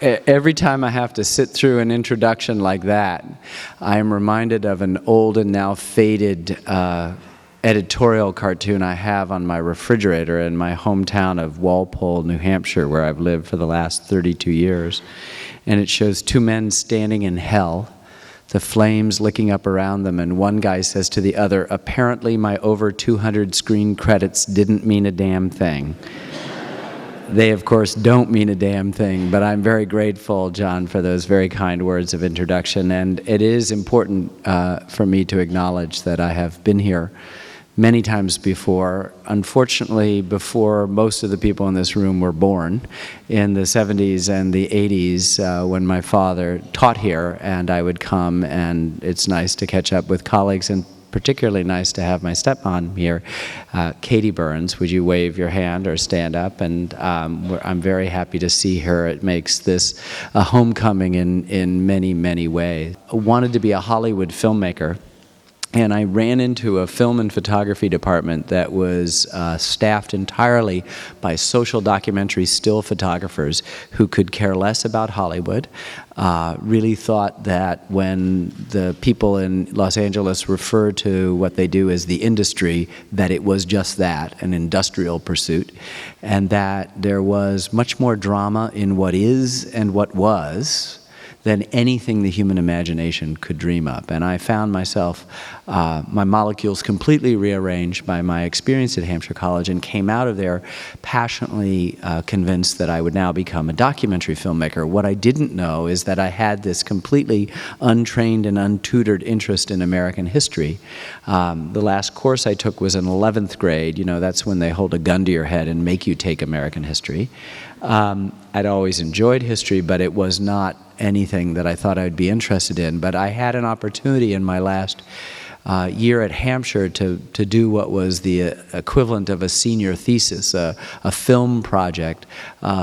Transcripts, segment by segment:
Every time I have to sit through an introduction like that, I am reminded of an old and now faded editorial cartoon I have on my refrigerator in my hometown of Walpole, New Hampshire, where I've lived for the last 32 years. And it shows two men standing in hell, the flames licking up around them, and one guy says to the other, "Apparently my over 200 screen credits didn't mean a damn thing." They, of course, don't mean a damn thing, but I'm very grateful, John, for those very kind words of introduction. And it is important for me to acknowledge that I have been here many times before, unfortunately before most of the people in this room were born, in the 70s and the 80s when my father taught here, and I would come, and it's nice to catch up with colleagues, and particularly nice to have my stepmom here, Katie Burns. Would you wave your hand or stand up? And I'm very happy to see her. It makes this a homecoming in many, many ways. I wanted to be a Hollywood filmmaker, and I ran into a film and photography department that was staffed entirely by social documentary still photographers who could care less about Hollywood, really thought that when the people in Los Angeles refer to what they do as the industry, that it was just that, an industrial pursuit, and that there was much more drama in what is and what was than anything the human imagination could dream up. And I found myself, my molecules completely rearranged by my experience at Hampshire College, and came out of there passionately convinced that I would now become a documentary filmmaker. What I didn't know is that I had this completely untrained and untutored interest in American history. The last course I took was in 11th grade. You know, that's when they hold a gun to your head and make you take American history. I'd always enjoyed history, but it was not anything that I thought I'd be interested in. But I had an opportunity in my last year at Hampshire to do what was the equivalent of a senior thesis, a film project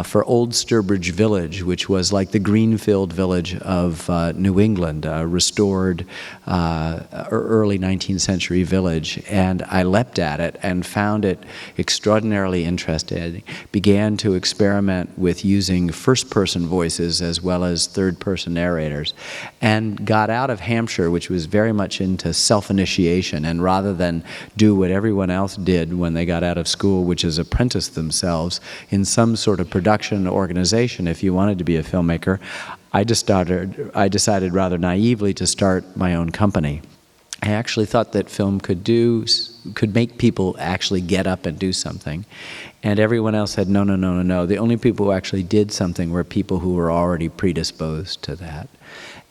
for Old Sturbridge Village, which was like the Greenfield Village of New England, a restored early 19th century village. And I leapt at it and found it extraordinarily interesting, began to experiment with using first-person voices as well as third-person narrators, and got out of Hampshire, which was very much into self-initiation, and rather than do what everyone else did when they got out of school, which is apprentice themselves in some sort of production organization if you wanted to be a filmmaker, I decided rather naively to start my own company. I actually thought that film could make people actually get up and do something. And everyone else said, no, no, no, no, no. The only people who actually did something were people who were already predisposed to that.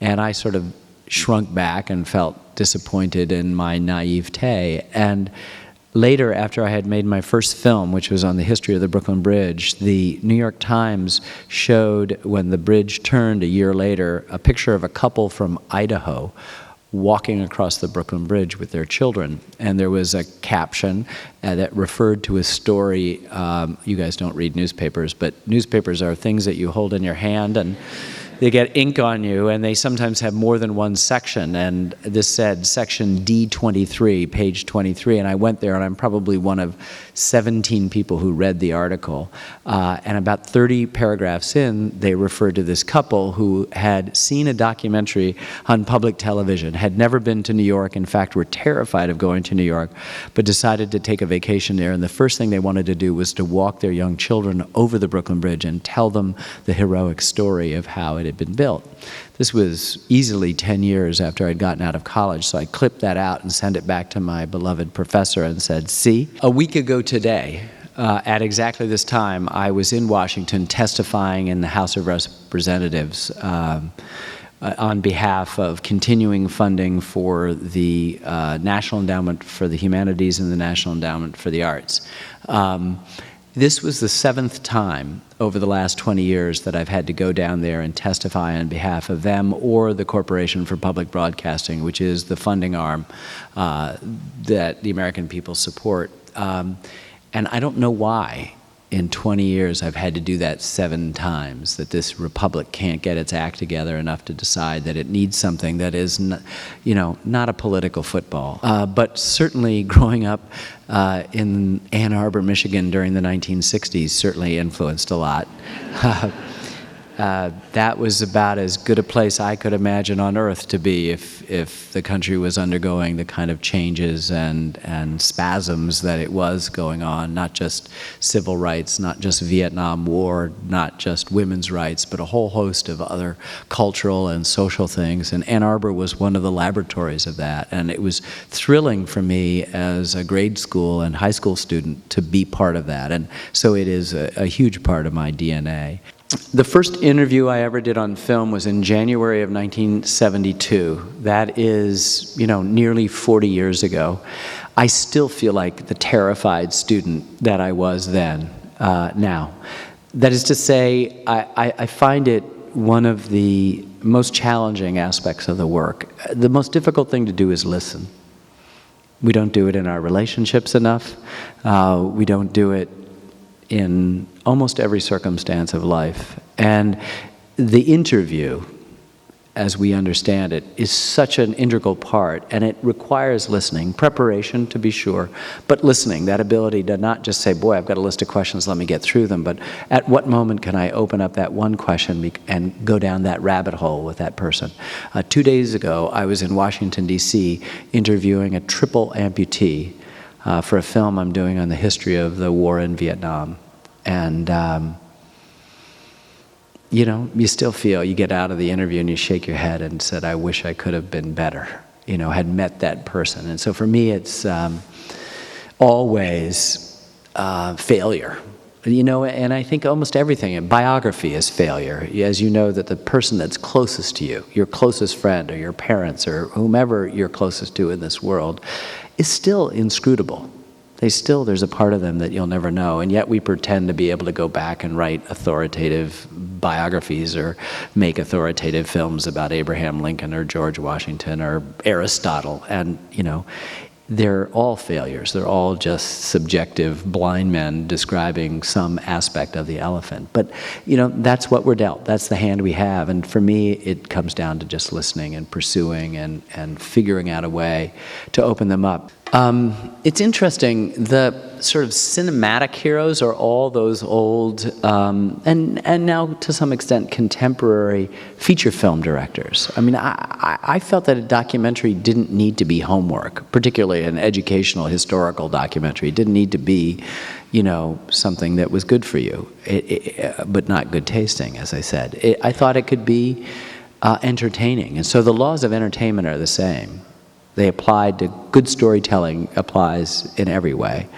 And I sort of shrunk back and felt disappointed in my naivete. And later, after I had made my first film, which was on the history of the Brooklyn Bridge, the New York Times showed, when the bridge turned a year later, a picture of a couple from Idaho walking across the Brooklyn Bridge with their children. And there was a caption that referred to a story. You guys don't read newspapers, but newspapers are things that you hold in your hand, and they get ink on you, and they sometimes have more than one section. And this said section D23, page 23, and I went there, and I'm probably one of 17 people who read the article. And about 30 paragraphs in, they referred to this couple who had seen a documentary on public television, had never been to New York, in fact were terrified of going to New York, but decided to take a vacation there. And the first thing they wanted to do was to walk their young children over the Brooklyn Bridge and tell them the heroic story of how it had been built. This was easily 10 years after I'd gotten out of college, so I clipped that out and sent it back to my beloved professor and said, see, a week ago today, at exactly this time, I was in Washington testifying in the House of Representatives on behalf of continuing funding for the National Endowment for the Humanities and the National Endowment for the Arts. This was the 7th time over the last 20 years that I've had to go down there and testify on behalf of them or the Corporation for Public Broadcasting, which is the funding arm that the American people support. And I don't know why in 20 years I've had to do that 7 times, that this republic can't get its act together enough to decide that it needs something that is, not a political football. But certainly growing up in Ann Arbor, Michigan during the 1960s certainly influenced a lot. that was about as good a place I could imagine on earth to be if the country was undergoing the kind of changes and spasms that it was going on, not just civil rights, not just Vietnam War, not just women's rights, but a whole host of other cultural and social things. And Ann Arbor was one of the laboratories of that. And it was thrilling for me as a grade school and high school student to be part of that. And so it is a huge part of my DNA. The first interview I ever did on film was in January of 1972. That is, nearly 40 years ago. I still feel like the terrified student that I was then, now. That is to say, I find it one of the most challenging aspects of the work. The most difficult thing to do is listen. We don't do it in our relationships enough. We don't do it in almost every circumstance of life. And the interview, as we understand it, is such an integral part, and it requires listening, preparation to be sure, but listening, that ability to not just say, boy, I've got a list of questions, let me get through them, but at what moment can I open up that one question and go down that rabbit hole with that person? 2 days ago, I was in Washington, D.C., interviewing a triple amputee for a film I'm doing on the history of the war in Vietnam. And, you still feel, you get out of the interview and you shake your head and said, I wish I could have been better, had met that person. And so for me, it's always failure. And I think almost everything, biography is failure. As you know, that the person that's closest to you, your closest friend or your parents or whomever you're closest to in this world, is still inscrutable. There's a part of them that you'll never know, and yet we pretend to be able to go back and write authoritative biographies or make authoritative films about Abraham Lincoln or George Washington or Aristotle, and they're all failures. They're all just subjective blind men describing some aspect of the elephant. But, that's what we're dealt. That's the hand we have. And for me, it comes down to just listening and pursuing and figuring out a way to open them up. It's interesting, the sort of cinematic heroes are all those old, and now to some extent contemporary feature film directors. I mean, I felt that a documentary didn't need to be homework, particularly an educational, historical documentary. It didn't need to be, something that was good for you, but not good tasting, as I said. I thought it could be entertaining. And so the laws of entertainment are the same. They applied to good storytelling, applies in every way.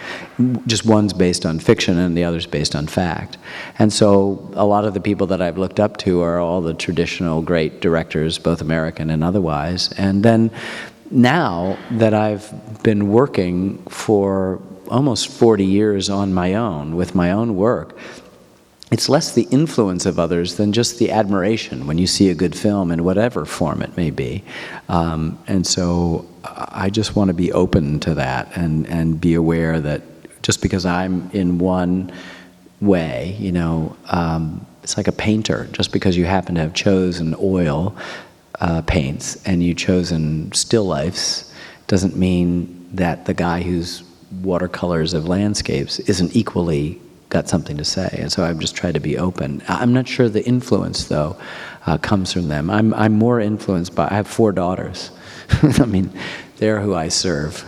Just one's based on fiction and the other's based on fact. And so a lot of the people that I've looked up to are all the traditional great directors, both American and otherwise. And then now that I've been working for almost 40 years on my own, with my own work, it's less the influence of others than just the admiration when you see a good film in whatever form it may be. And so I just want to be open to that and be aware that just because I'm in one way, it's like a painter. Just because you happen to have chosen oil paints and you've chosen still lifes doesn't mean that the guy who's watercolors of landscapes isn't equally got something to say. And so I've just tried to be open. I'm not sure the influence, though, comes from them. I'm more influenced by, I have 4 daughters. I mean, they're who I serve.